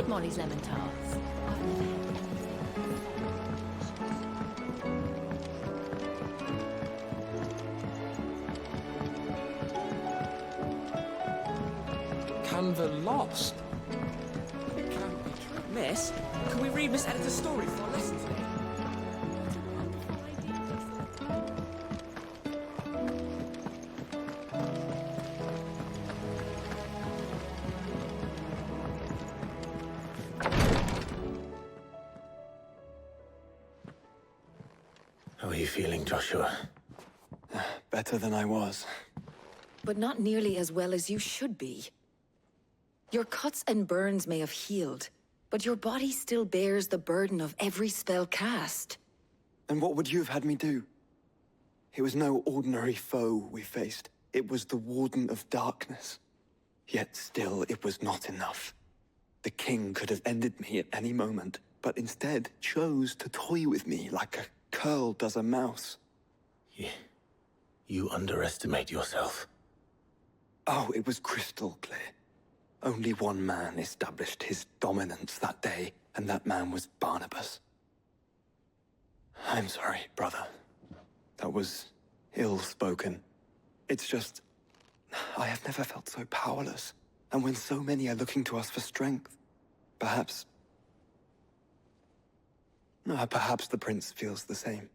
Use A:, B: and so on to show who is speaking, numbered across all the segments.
A: tried Molly's lemon tarts? I've never had them.
B: Canva lost? It can't be true.
C: Miss, can we read Miss Editor's story for our lesson today?
D: How are you feeling, Joshua?
E: Better than I was.
F: But not nearly as well as you should be. Your cuts and burns may have healed, but your body still bears the burden of every spell cast.
E: And what would you have had me do? It was no ordinary foe we faced. It was the Warden of Darkness. Yet still, it was not enough. The king could have ended me at any moment, but instead chose to toy with me like a curl does a mouse.
D: You underestimate yourself.
E: Oh, it was crystal clear. Only one man established his dominance that day, and that man was Barnabas. I'm sorry, brother. That was ill-spoken. It's just, I have never felt so powerless. And when so many are looking to us for strength, perhaps the prince feels the same.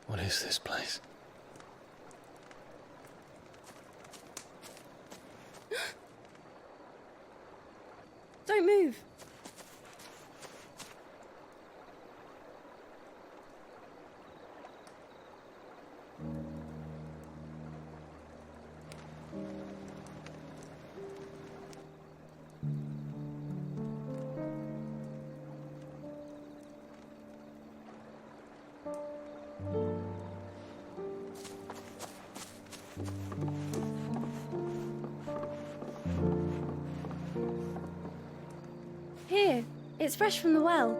D: What is this place?
G: Don't move. Here, it's fresh from the well.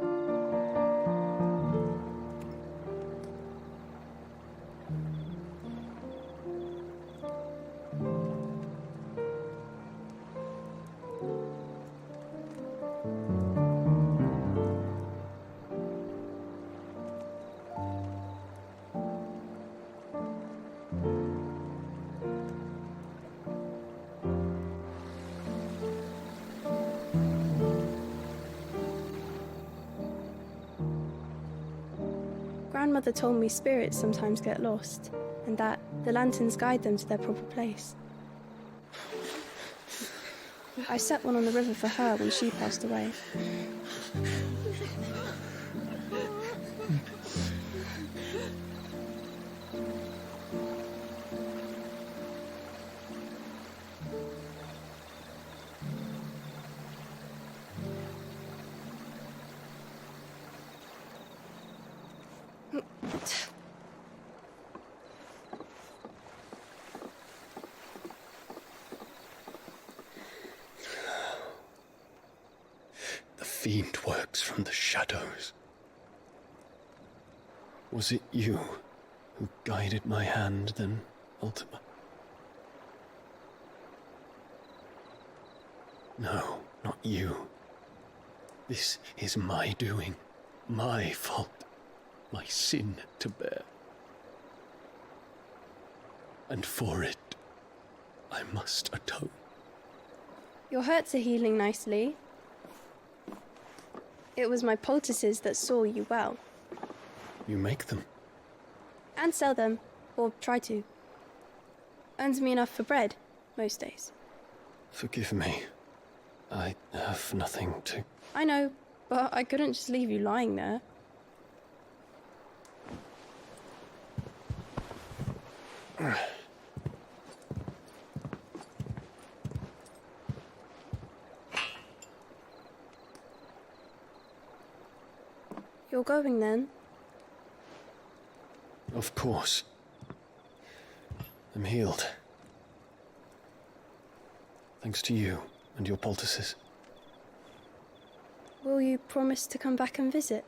G: Grandmother told me spirits sometimes get lost, and that the lanterns guide them to their proper place. I set one on the river for her when she passed away.
D: The fiend works from the shadows. Was it you who guided my hand then, Ultima? No, not you. This is my doing, my fault, my sin to bear. And for it, I must atone.
G: Your hurts are healing nicely. It was my poultices that saw you well.
D: You make them?
G: And sell them, or try to. Earns me enough for bread, most days.
D: Forgive me. I have nothing to...
G: I know, but I couldn't just leave you lying there. You're going then?
D: Of course. I'm healed. Thanks to you and your poultices.
G: Will you promise to come back and visit?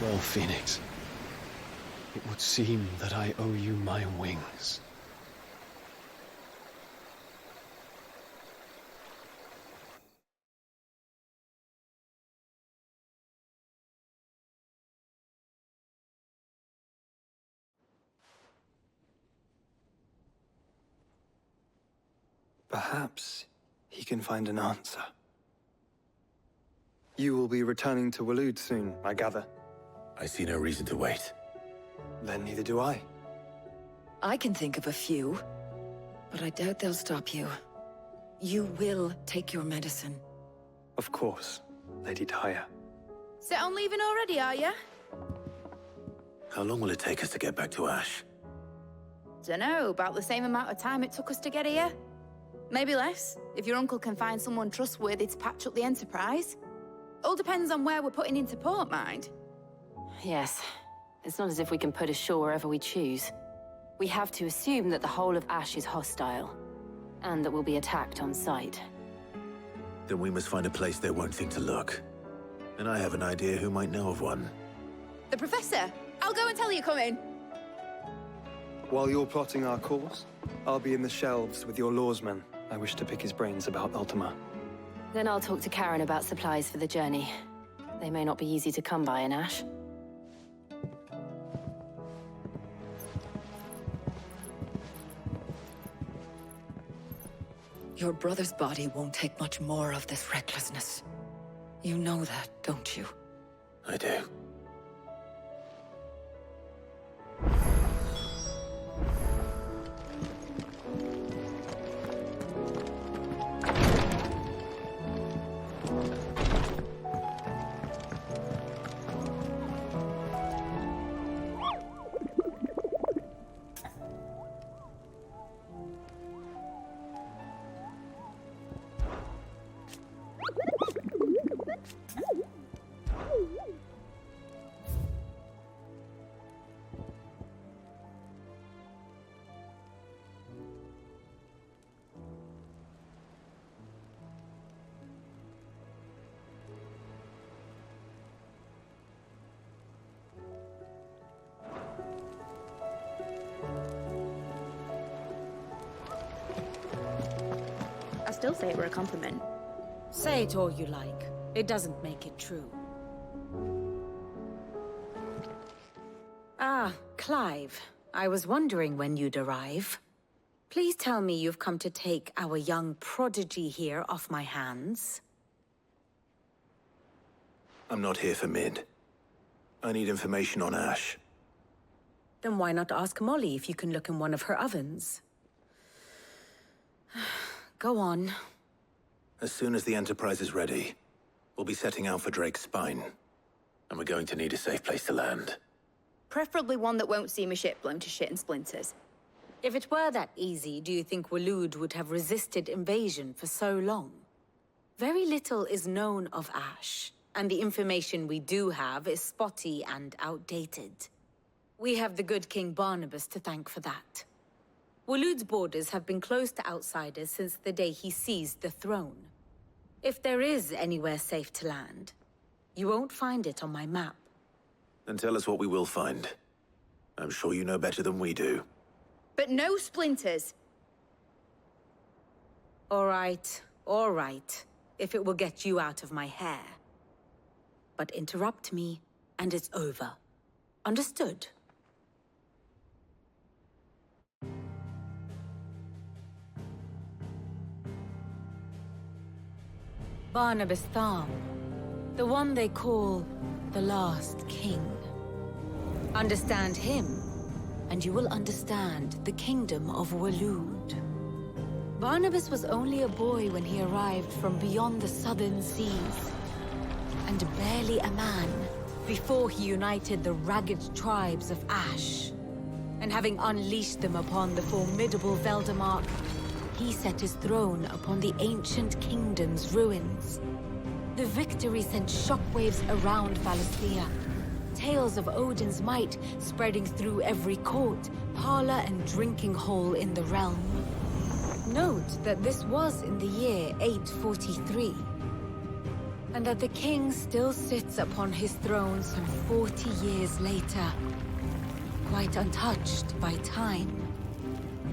D: Well, Phoenix, it would seem that I owe you my wings.
E: Perhaps he can find an answer. You will be returning to Waloed soon, I gather.
B: I see no reason to wait.
E: Then neither do I.
F: I can think of a few, but I doubt they'll stop you. You will take your medicine.
E: Of course, Lady Daya.
H: Set on leaving already, are you?
B: How long will it take us to get back to Ash?
H: Dunno, about the same amount of time it took us to get here. Maybe less, if your uncle can find someone trustworthy to patch up the Enterprise. All depends on where we're putting into port, mind.
A: Yes. It's not as if we can put ashore wherever we choose. We have to assume that the whole of Ash is hostile, and that we'll be attacked on sight.
B: Then we must find a place they won't think to look. And I have an idea who might know of one.
H: The Professor! I'll go and tell you come in.
E: While you're plotting our course, I'll be in the shelves with your lawsman. I wish to pick his brains about Ultima.
A: Then I'll talk to Karen about supplies for the journey. They may not be easy to come by in Ash.
F: Your brother's body won't take much more of this recklessness. You know that, don't you?
B: I do.
H: I still say it were a compliment.
I: Say it all you like. It doesn't make it true. Ah, Clive. I was wondering when you'd arrive. Please tell me you've come to take our young prodigy here off my hands.
B: I'm not here for Mid. I need information on Ash.
I: Then why not ask Molly if you can look in one of her ovens? Go on.
B: As soon as the Enterprise is ready, we'll be setting out for Drake's Spine. And we're going to need a safe place to land.
H: Preferably one that won't see my ship blown to shit and splinters.
I: If it were that easy, do you think Waloed would have resisted invasion for so long? Very little is known of Ash, and the information we do have is spotty and outdated. We have the good King Barnabas to thank for that. Waloed's borders have been closed to outsiders since the day he seized the throne. If there is anywhere safe to land, You won't find it on my map.
B: Then tell us what we will find. I'm sure you know better than we do.
H: But no splinters.
I: All right. If it will get you out of my hair. But interrupt me, and it's over. Understood? Barnabas Tharm, the one they call the Last King. Understand him, and you will understand the kingdom of Waloed. Barnabas was only a boy when he arrived from beyond the southern seas, and barely a man before he united the ragged tribes of Ash. And having unleashed them upon the formidable Veldemark, he set his throne upon the ancient kingdom's ruins. The victory sent shockwaves around Valisthea, tales of Odin's might spreading through every court, parlor, and drinking hole in the realm. Note that this was in the year 843, and that the king still sits upon his throne some 40 years later, quite untouched by time.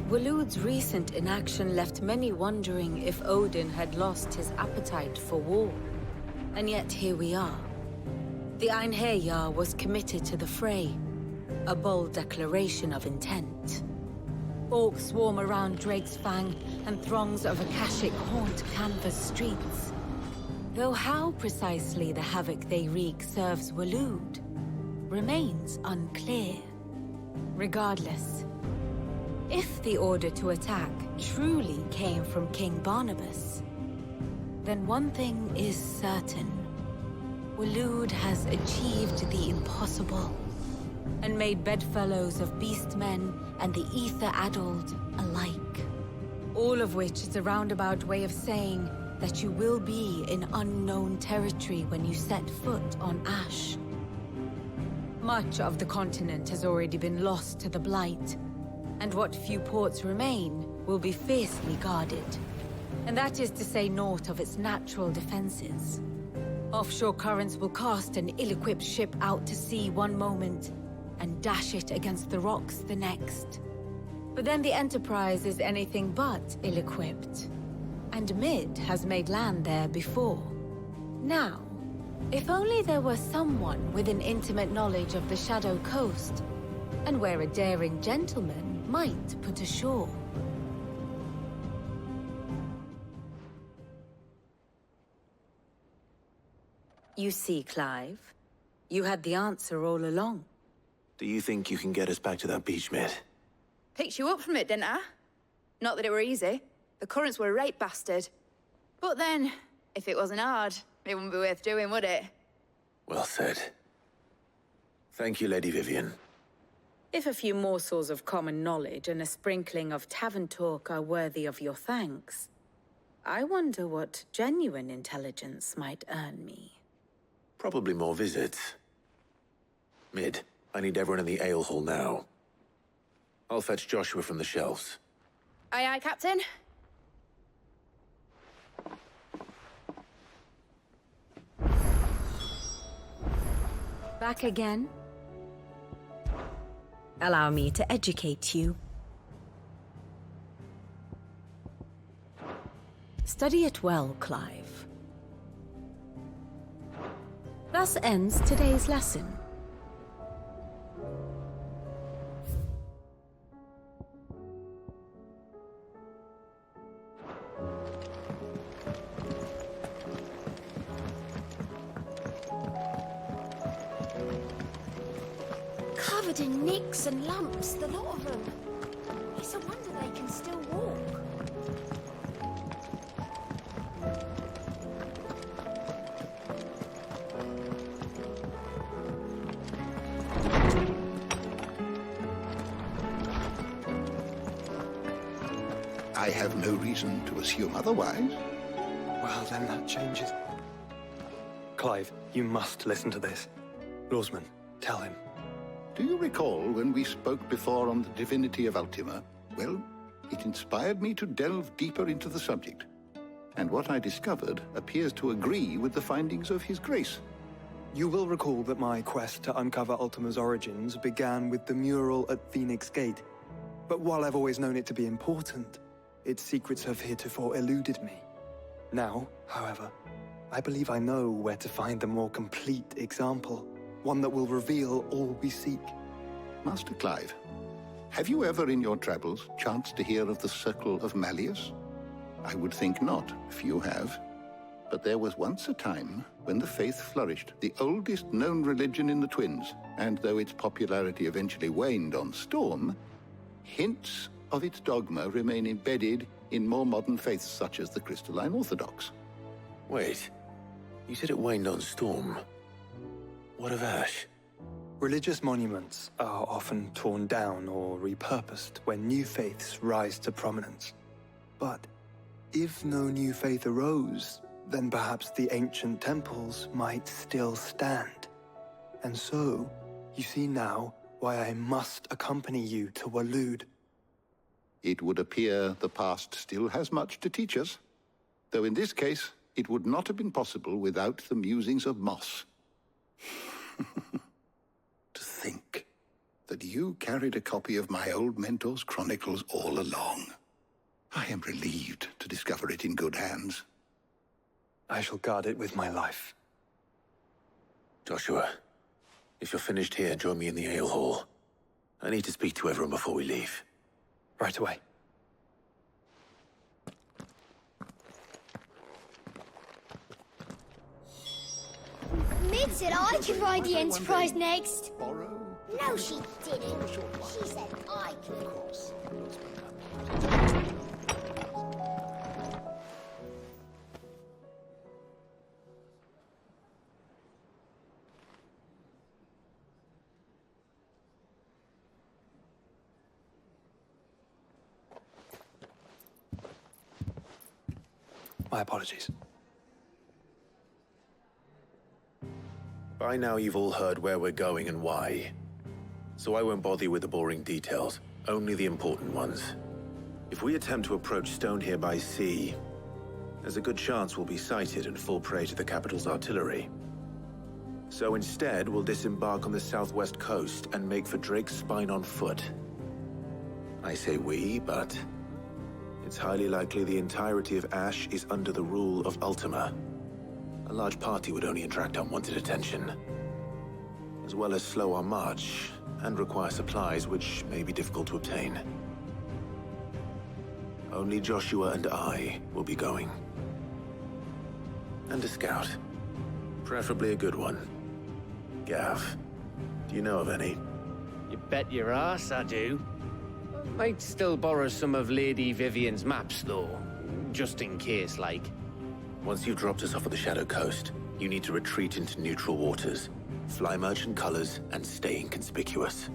I: Waloed's recent inaction left many wondering if Odin had lost his appetite for war. And yet here we are. The Einherjar was committed to the fray, a bold declaration of intent. Orcs swarm around Drake's Fang, and throngs of Akashic haunt canvas streets. Though how precisely the havoc they wreak serves Waloed remains unclear. Regardless, if the order to attack truly came from King Barnabas, then one thing is certain. Waloed has achieved the impossible, and made bedfellows of beastmen and the ether-addled alike. All of which is a roundabout way of saying that you will be in unknown territory when you set foot on Ash. Much of the continent has already been lost to the Blight, and what few ports remain will be fiercely guarded. And that is to say naught of its natural defenses. Offshore currents will cast an ill-equipped ship out to sea one moment, and dash it against the rocks the next. But then the Enterprise is anything but ill-equipped, and Mid has made land there before. Now, if only there were someone with an intimate knowledge of the Shadow Coast, and where a daring gentleman might put ashore. You see, Clive, you had the answer all along.
B: Do you think you can get us back to that beach, Mid?
H: Picked you up from it, didn't I? Not that it were easy. The currents were a rape bastard. But then, if it wasn't hard, it wouldn't be worth doing, would it?
B: Well said. Thank you, Lady Vivian.
I: If a few morsels of common knowledge and a sprinkling of tavern talk are worthy of your thanks, I wonder what genuine intelligence might earn me.
B: Probably more visits. Mid, I need everyone in the ale hall now. I'll fetch Joshua from the shelves.
H: Aye, aye, Captain.
I: Back again? Allow me to educate you. Study it well, Clive. Thus ends today's lesson.
J: Covered in nicks and lumps, the lot of them. It's a wonder they can still walk.
K: I have no reason to assume otherwise.
E: Well, then that changes. Clive, you must listen to this. Lawsman, tell him.
K: Do you recall when we spoke before on the divinity of Ultima? Well, it inspired me to delve deeper into the subject. And what I discovered appears to agree with the findings of His Grace.
E: You will recall that my quest to uncover Ultima's origins began with the mural at Phoenix Gate. But while I've always known it to be important, its secrets have heretofore eluded me. Now, however, I believe I know where to find the more complete example, one that will reveal all we seek.
K: Master Clive, have you ever in your travels chanced to hear of the Circle of Malleus? I would think not, if you have. But there was once a time when the faith flourished, the oldest known religion in the Twins, and though its popularity eventually waned on Storm, hints of its dogma remain embedded in more modern faiths such as the Crystalline Orthodox.
B: Wait, you said it waned on Storm. What of Ash?
E: Religious monuments are often torn down or repurposed when new faiths rise to prominence. But if no new faith arose, then perhaps the ancient temples might still stand. And so, you see now why I must accompany you to Waloed.
K: It would appear the past still has much to teach us, though in this case, it would not have been possible without the musings of Moss. To think that you carried a copy of my old mentor's chronicles all along. I am relieved to discover it in good hands.
E: I shall guard it with my life.
B: Joshua, if you're finished here, join me in the ale hall. I need to speak to everyone before we leave.
E: Right away.
J: Mid said I could ride the Enterprise next.
K: Borrow?
J: No, she didn't. She said I could.
K: Of course.
E: My apologies.
B: By now you've all heard where we're going and why. So I won't bother you with the boring details, only the important ones. If we attempt to approach Stone here by sea, there's a good chance we'll be sighted and fall prey to the capital's artillery. So instead, we'll disembark on the southwest coast and make for Drake's Spine on foot. I say we, but it's highly likely the entirety of Ash is under the rule of Ultima. A large party would only attract unwanted attention, as well as slow our march and require supplies which may be difficult to obtain. Only Joshua and I will be going. And a scout. Preferably a good one. Gav, do you know of any?
L: You bet your ass I do. Might still borrow some of Lady Vivian's maps, though. Just in case, like.
B: Once you've dropped us off at the Shadow Coast, you need to retreat into neutral waters, fly merchant colors, and stay inconspicuous.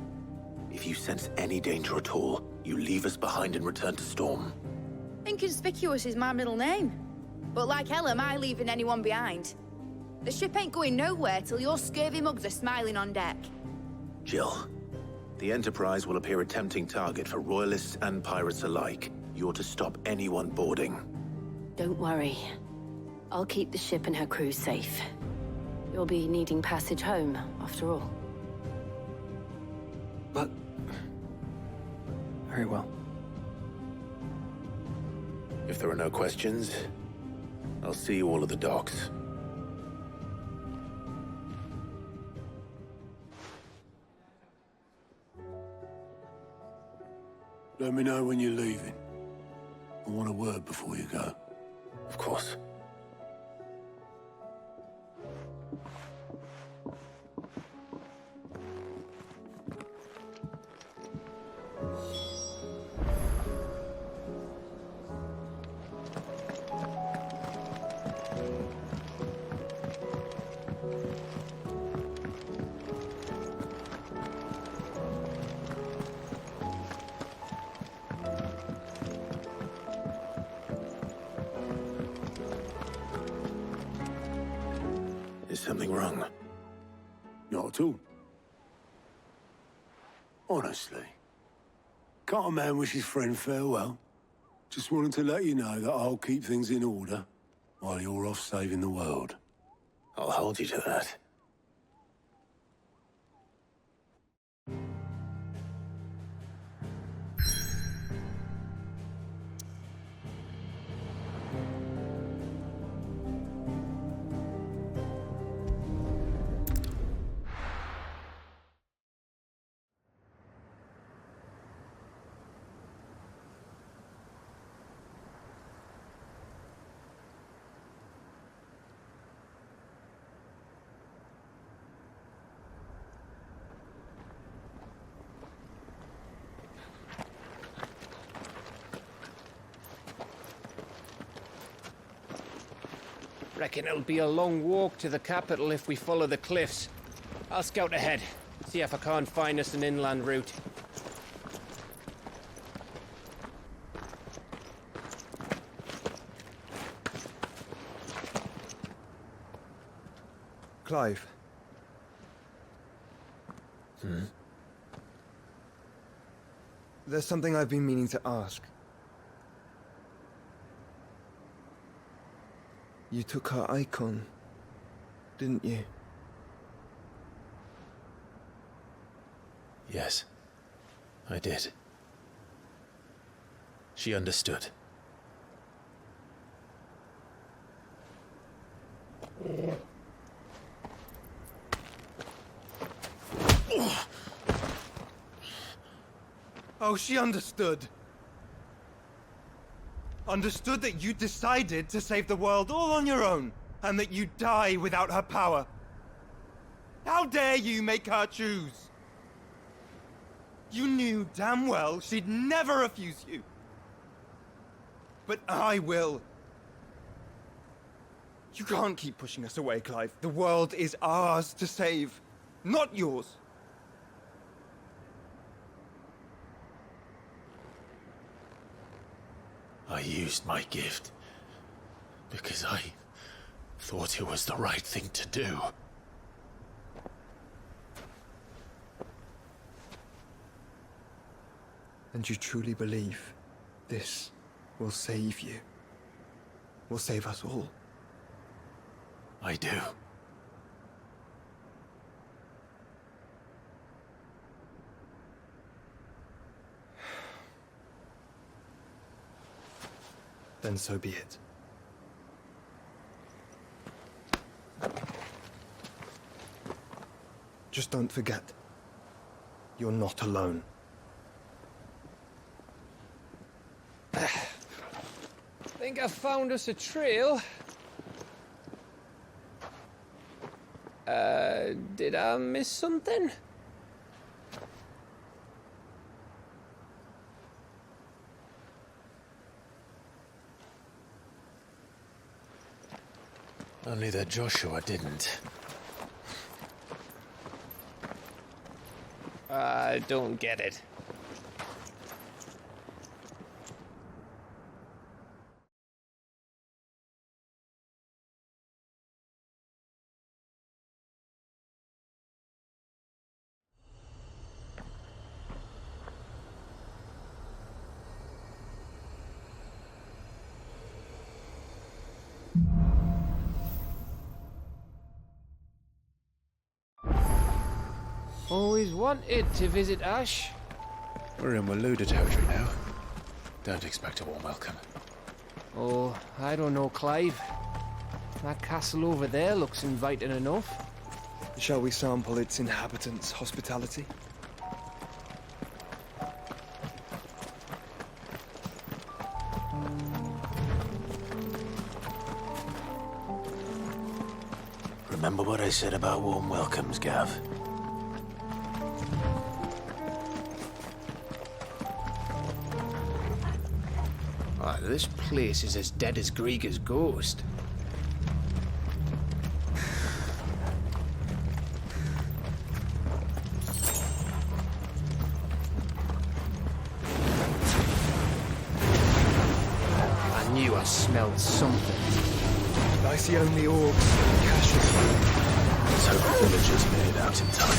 B: If you sense any danger at all, you leave us behind and return to Storm.
H: Inconspicuous is my middle name. But like hell am I leaving anyone behind. The ship ain't going nowhere till your scurvy mugs are smiling on deck.
B: Jill, the Enterprise will appear a tempting target for royalists and pirates alike. You're to stop anyone boarding.
A: Don't worry. I'll keep the ship and her crew safe. You'll be needing passage home, after all.
E: But... very well.
B: If there are no questions, I'll see you all at the docks.
M: Let me know when you're leaving. I want a word before you go.
B: Of course. Is something wrong?
M: Not at all. Honestly. Can't a man wish his friend farewell? Just wanted to let you know that I'll keep things in order while you're off saving the world.
B: I'll hold you to that.
L: Reckon it'll be a long walk to the capital if we follow the cliffs. I'll scout ahead, see if I can't find us an inland route.
N: Clive. There's something I've been meaning to ask. You took her icon, didn't you?
B: Yes, I did. She understood.
N: Oh, she understood. Understood that you decided to save the world all on your own, and that you'd die without her power. How dare you make her choose? You knew damn well she'd never refuse you. But I will. You can't keep pushing us away, Clive. The world is ours to save, not yours.
B: I used my gift because I thought it was the right thing to do.
N: And you truly believe this will save you? Will save us all?
B: I do.
N: Then so be it. Just don't forget, you're not alone.
L: Think I found us a trail. Did I miss something?
B: Only that Joshua didn't.
L: I don't get it. Always wanted to visit Ash.
B: We're in Waluda territory now. Don't expect a warm welcome.
L: Oh, I don't know, Clive. That castle over there looks inviting enough.
N: Shall we sample its inhabitants' hospitality?
B: Remember what I said about warm welcomes, Gav?
L: This place is as dead as Grieger's ghost. I knew I smelled something.
N: I see only orcs and caches.
B: Let's hope the villagers made it out in time.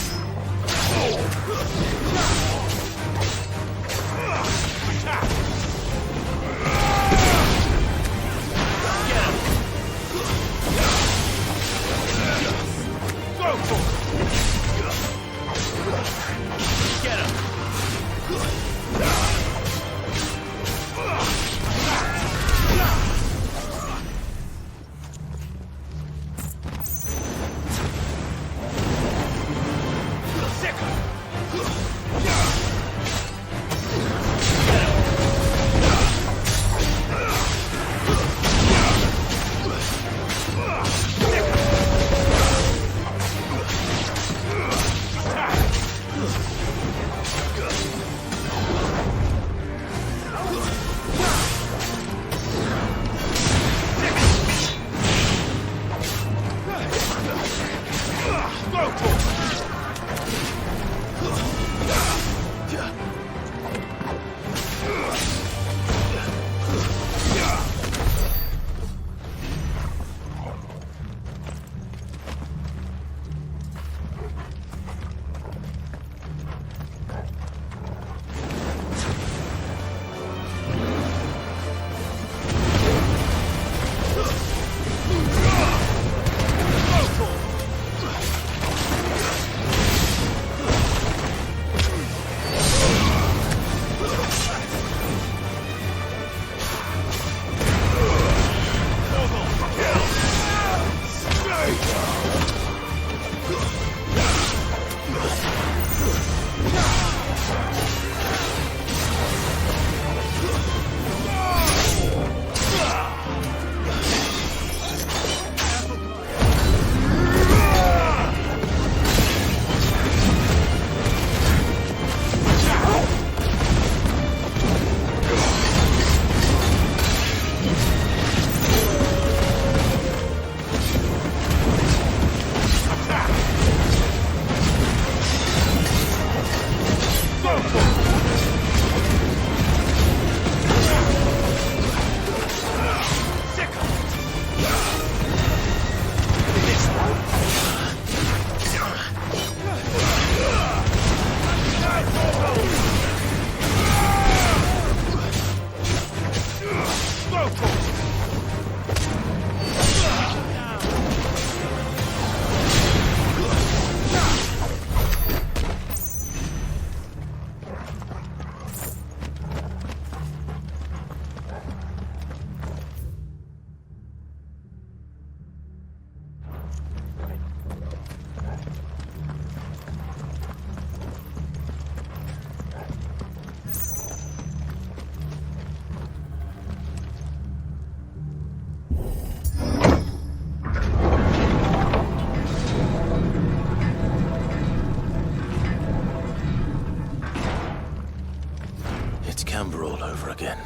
B: All over again.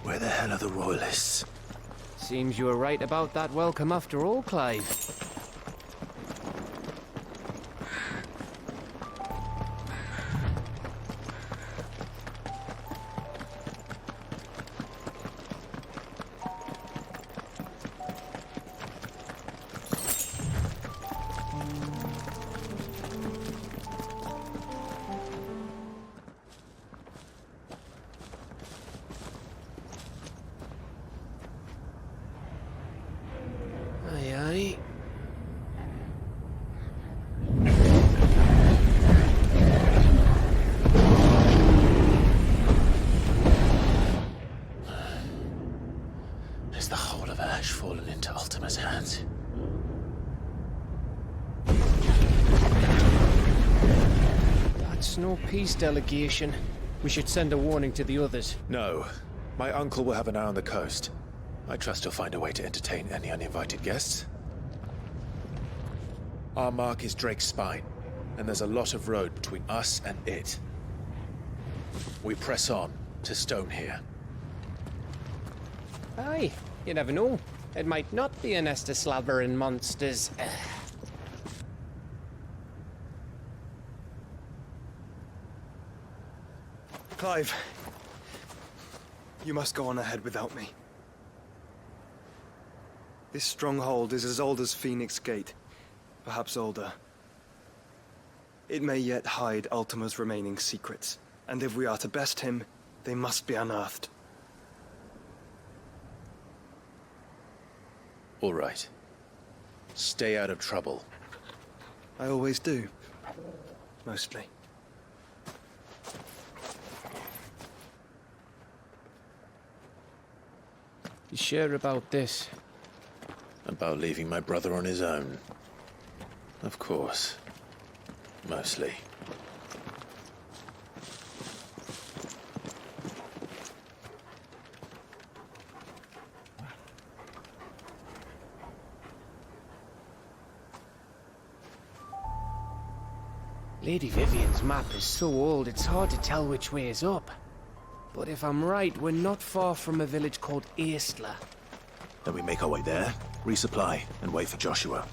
B: Where the hell are the royalists?
L: Seems you were right about that welcome after all, Clive. No peace delegation. We should send a warning to the others.
B: No. My uncle will have an eye on the coast. I trust he'll find a way to entertain any uninvited guests. Our mark is Drake's Spine, and there's a lot of road between us and it. We press on to Stone here.
L: Aye, you never know. It might not be a nest of slavering monsters.
E: Clive, you must go on ahead without me. This stronghold is as old as Phoenix Gate, perhaps older. It may yet hide Ultima's remaining secrets, and if we are to best him, they must be unearthed.
B: All right. Stay out of trouble.
E: I always do. Mostly.
L: You sure about this?
B: About leaving my brother on his own? Of course. Mostly.
L: Lady Vivian's map is so old it's hard to tell which way is up. But if I'm right, we're not far from a village called Eastla.
B: Then we make our way there, resupply, and wait for Joshua.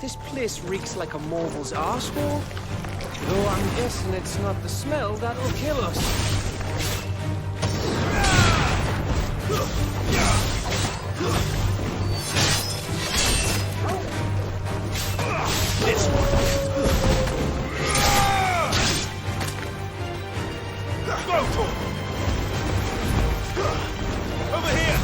L: This place reeks like a mobile's arsehole. Though I'm guessing it's not the smell that'll kill us. This one. Go for it. Over here.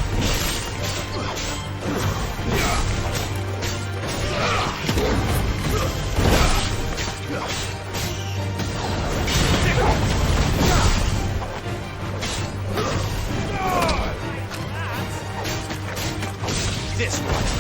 L: This one.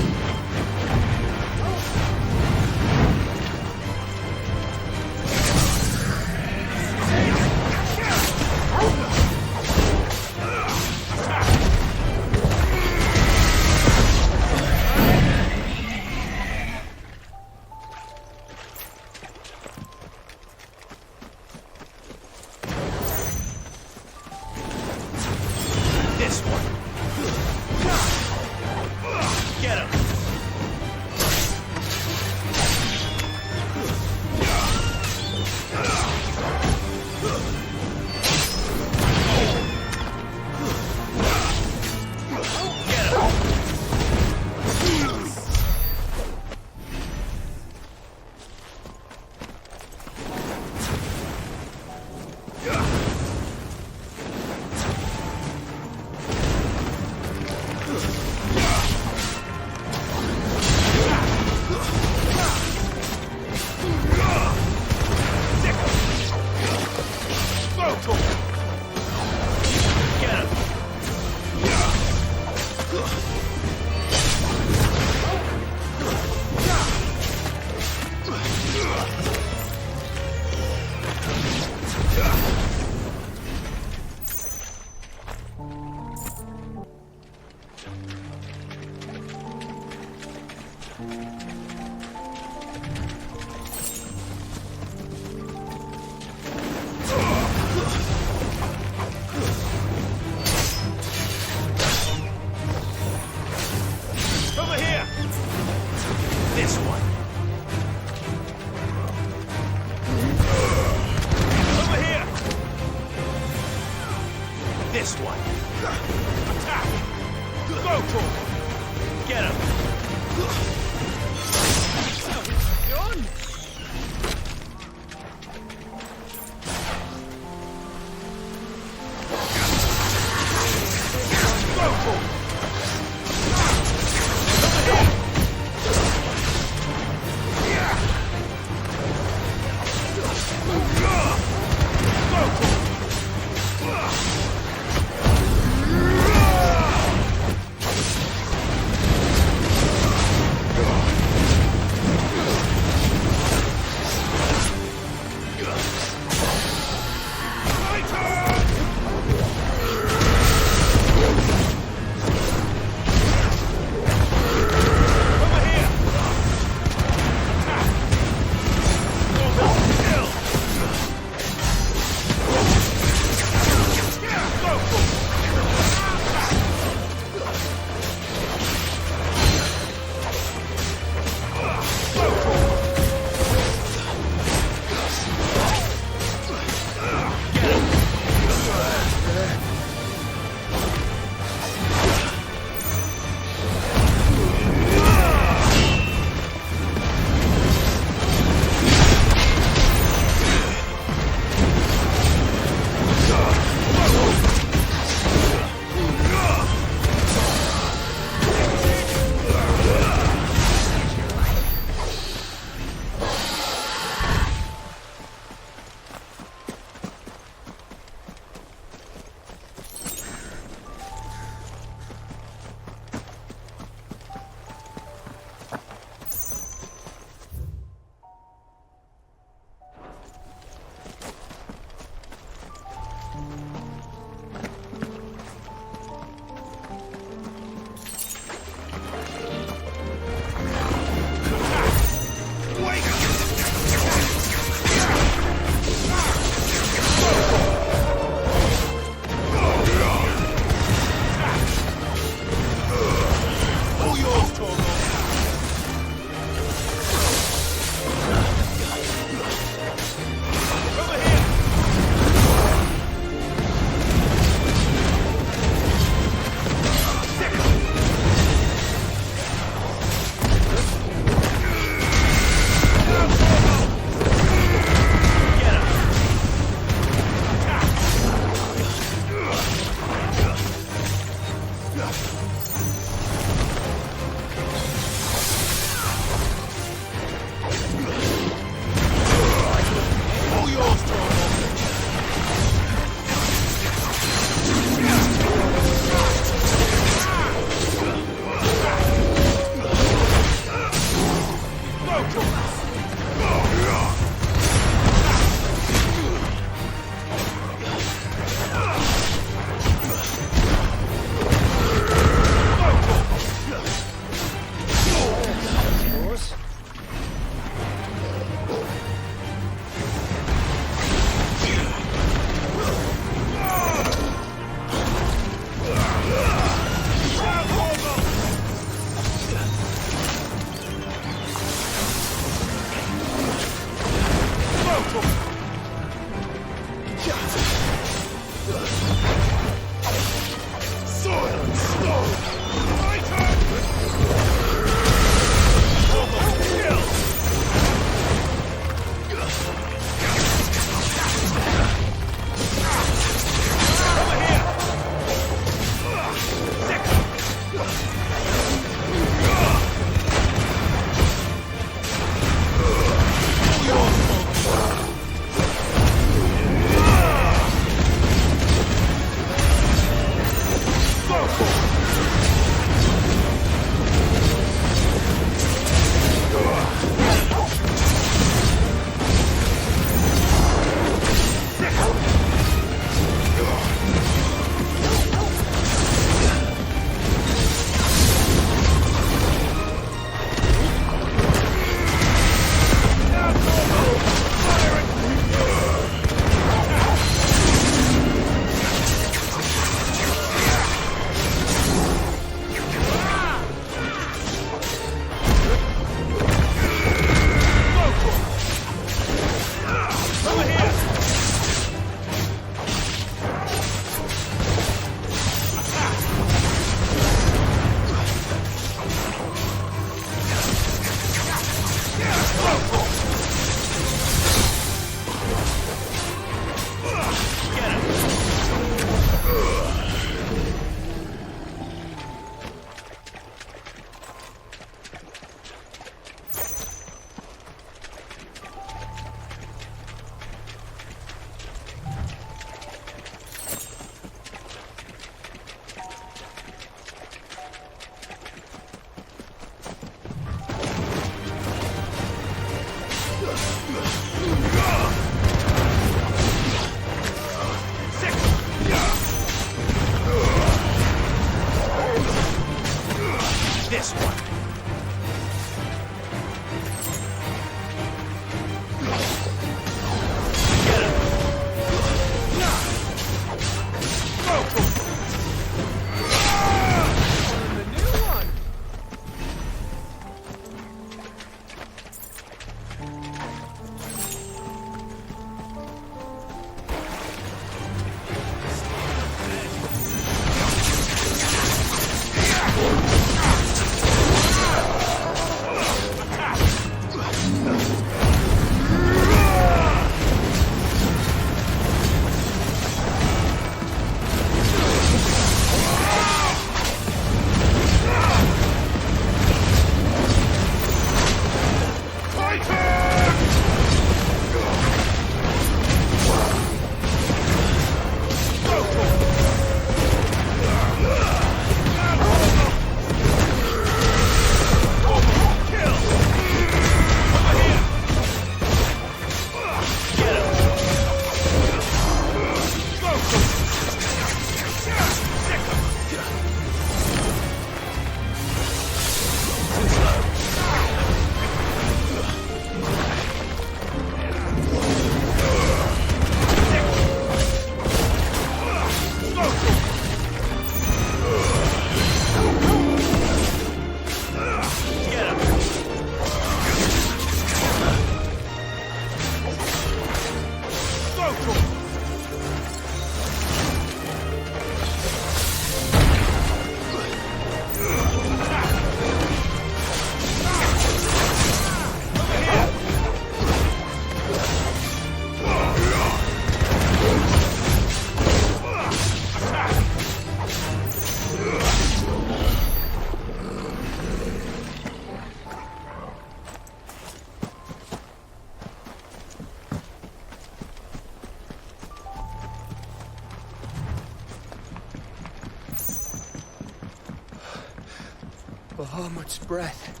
L: Oh, much breath.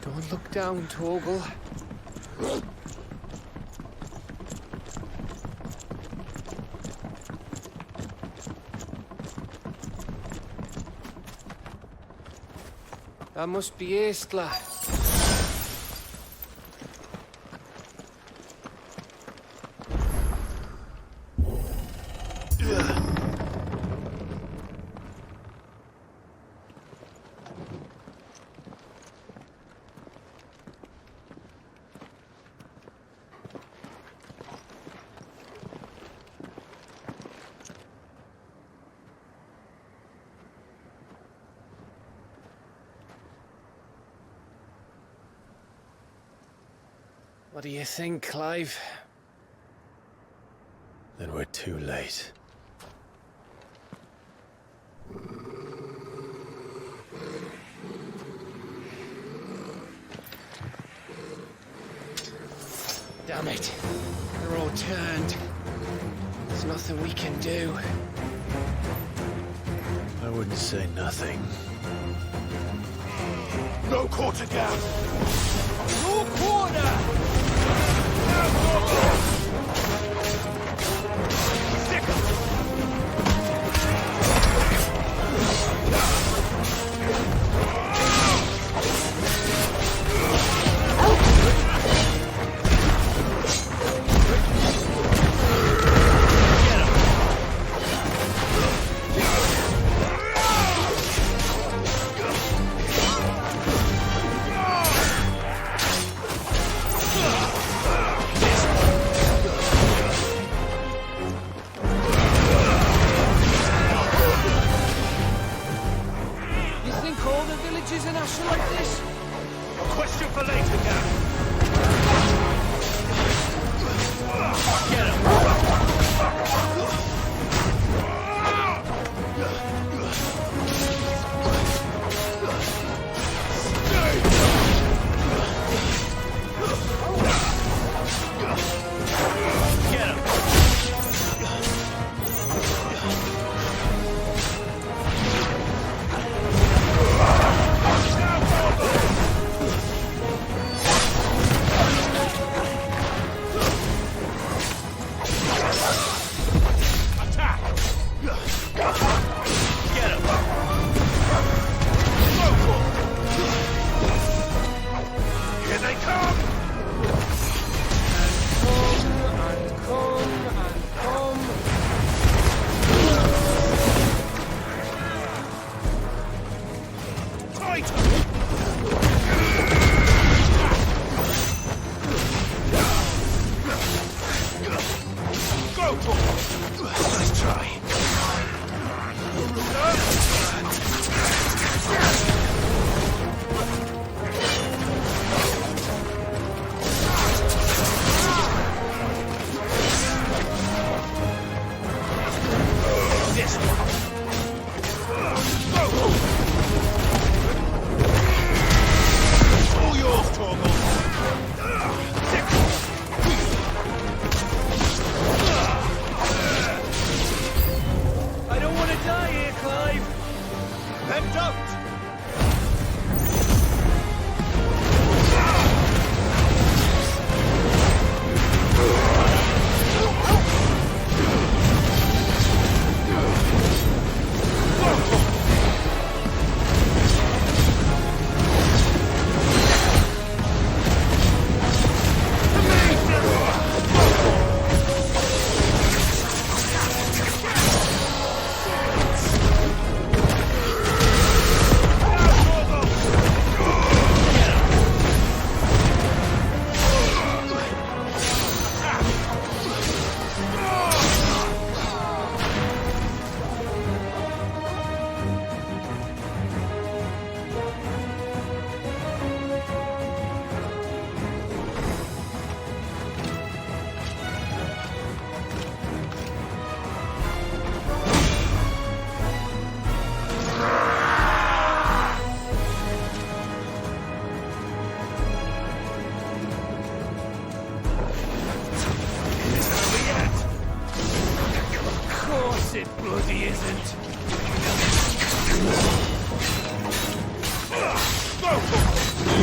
L: Don't look down, Torgal. That must be Estla. What do you think, Clive?
D: Then we're too late.
L: Damn it. They're all turned. There's nothing we can do.
D: I wouldn't say nothing.
N: No quarter gap! No quarter!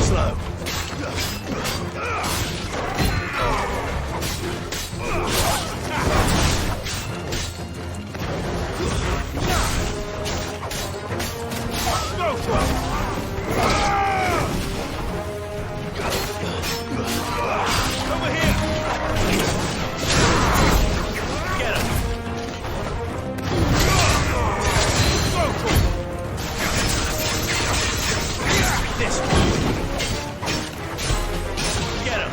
M: slow.
C: Over here! Get him! This one! Get him!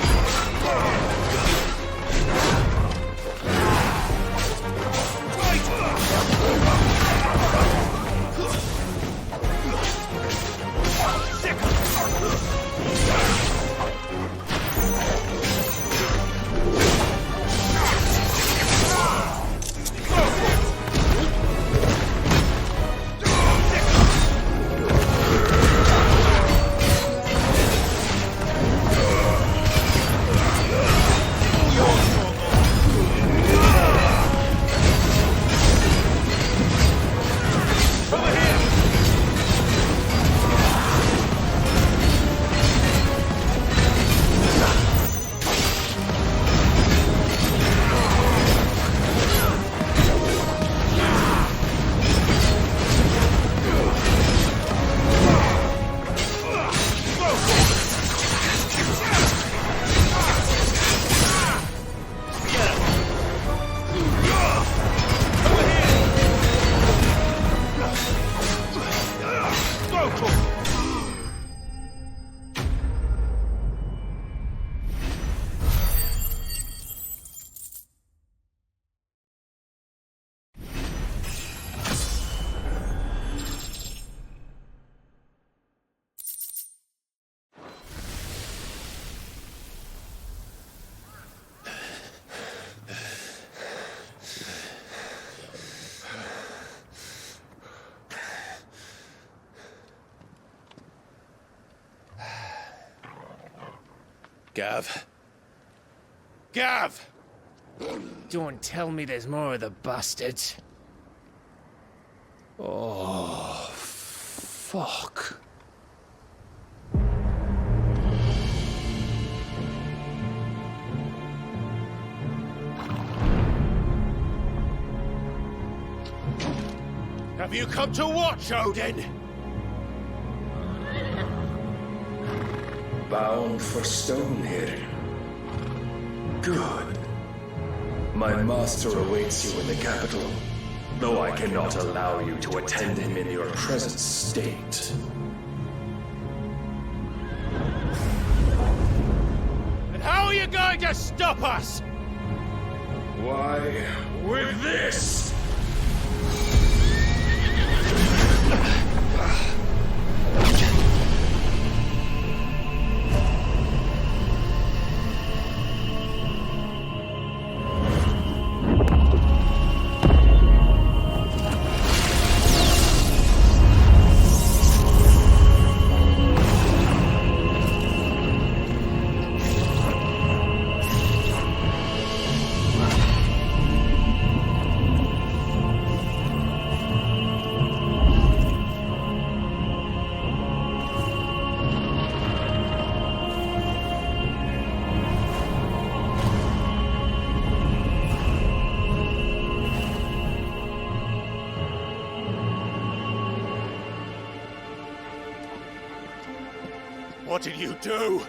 M: Gav. Gav!
L: Don't tell me there's more of the bastards. Oh, fuck.
M: Have you come to watch, Odin?
O: Bound for stone here. Good. My master awaits you in the capital, though I cannot allow you to attend him in your present state.
M: And how are you going to stop us?
O: Why, with this!
M: What did you do?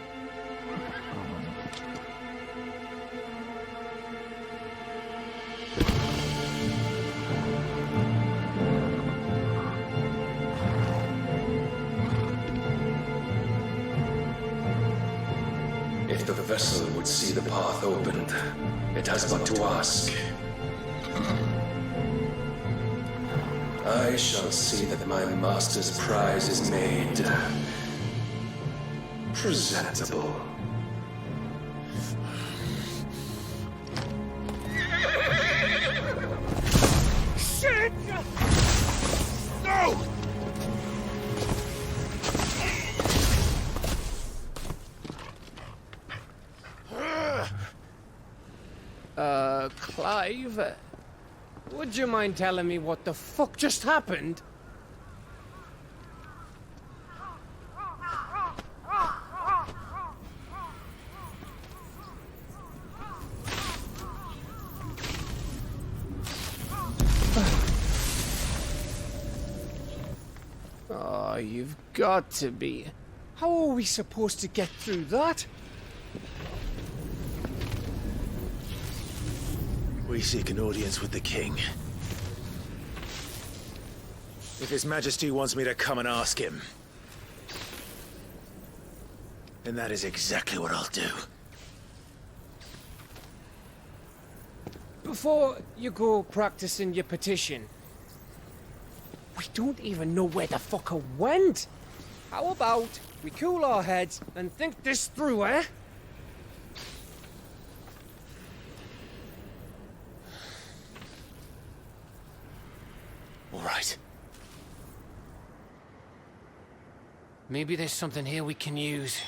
O: If the vessel would see the path opened, it has but to ask. I shall see that my master's prize is made presentable.
M: Shit! No!
L: Clive, would you mind telling me what the fuck just happened? you've got to be. How are we supposed to get through that?
B: We seek an audience with the king. If His Majesty wants me to come and ask him, then that is exactly what I'll do.
L: Before you go practicing your petition, we don't even know where the fucker went. How about we cool our heads and think this through, eh?
B: All right.
L: Maybe there's something here we can use.